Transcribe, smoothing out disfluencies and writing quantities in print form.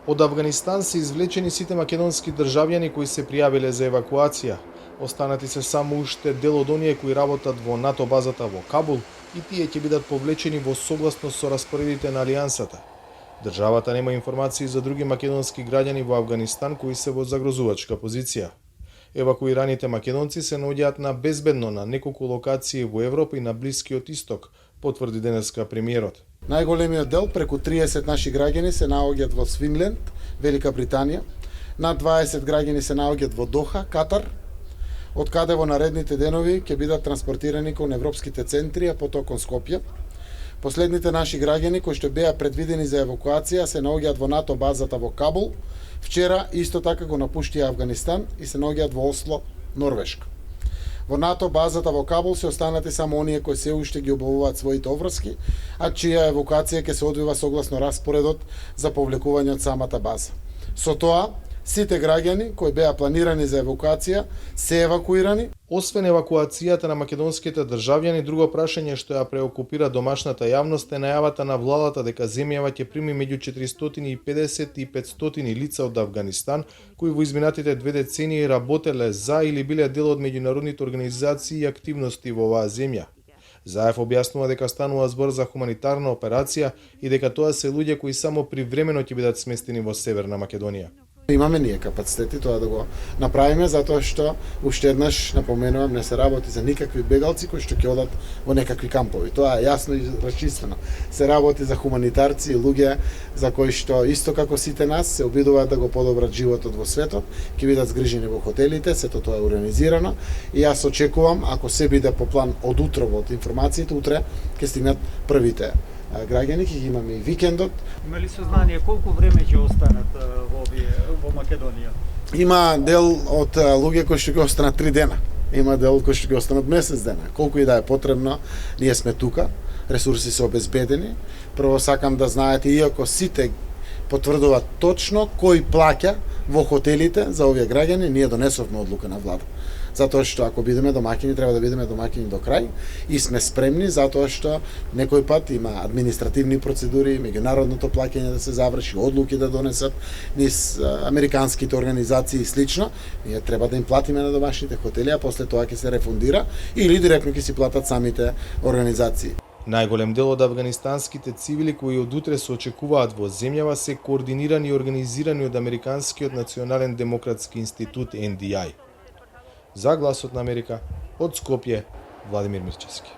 Од Авганистан се извлечени сите македонски државјани кои се пријавиле за евакуација. Останати се само уште дел од оние кои работат во НАТО базата во Кабул и тие ќе бидат повлечени во согласност со распоредите на Алијансата. Државата нема информации за други македонски граѓани во Авганистан кои се во загрозувачка позиција. Евакуираните македонци се наоѓаат на безбедно на неколку локации во Европа и на Блискиот Исток, потврди денеска премиерот. Најголемиот дел, преку 30 наши граѓани се наоѓаат во Свинленд, Велика Британија. Над 20 граѓани се наоѓаат во Доха, Катар, од каде во наредните денови ќе бидат транспортирани кон европските центри, а потоа кон Скопје. Последните наши граѓани кои што беа предвидени за евакуација се наоѓаат во НАТО базата во Кабул. Вчера исто така го напуштија Авганистан и се наоѓаат во Осло, Норвешка. Во НАТО базата во Кабул се останати само оние кои се уште ги обновуваат своите обврски, а чија евакуација ќе се одвива согласно распоредот за повлекување од самата база. Со тоа, сите граѓани кои беа планирани за евакуација се евакуирани. Освен евакуацијата на македонските државјани, друго прашање што ја преокупира домашната јавност е најавата на владата дека земјава ќе прими меѓу 450 и 500 лица од Авганистан, кои во изминатите 2 децении работеле за или биле дел од меѓународните организации и активности во оваа земја. Заев објаснува дека станува збор за хуманитарна операција и дека тоа се луѓе кои само привремено ќе бидат сместени во Северна Македонија. Имаме ние капацитети тоа да го направиме, затоа што уште еднаш напоменувам, не се работи за никакви бегалци кои што ќе одат во некакви кампови. Тоа е јасно и расчистено. Се работи за хуманитарци и луѓе за кои што исто како сите нас се обидуваат да го подобрат животот во светот, ќе бидат згрижени во хотелите, сето тоа е организирано и јас очекувам, ако се биде по план од утрово од информациите, утре ќе стигнат првите граѓани, ќе ги имаме и викендот. Има ли сознание колку време ќе останат во Македонија? Има дел од луѓе кои што ќе останат 3 дена. Има дел кои што ќе останат месец дена. Колку и да е потребно, ние сме тука, ресурси се обезбедени. Прво сакам да знаете, иако сите потврдуваат точно кој плаќа во хотелите за овие граѓани, ние донесовме одлука на влада. Затоа што ако бидеме домаќини, треба да бидеме домаќини до крај и сме спремни затоа што некој пат има административни процедури, меѓународното плаќање да се заврши, одлуки да донесат низ американските организации и слично. Ние треба да им платиме на домашните хотели, а после тоа ќе се рефундира или директно ќе си платат самите организации. Најголем дел од афганистанските цивили кои од утре се очекуваат во земјава се координирани и организирани од Американскиот национален демократски институт NDI. За Гласот на Америка, од Скопје, Владимир Мирчевски.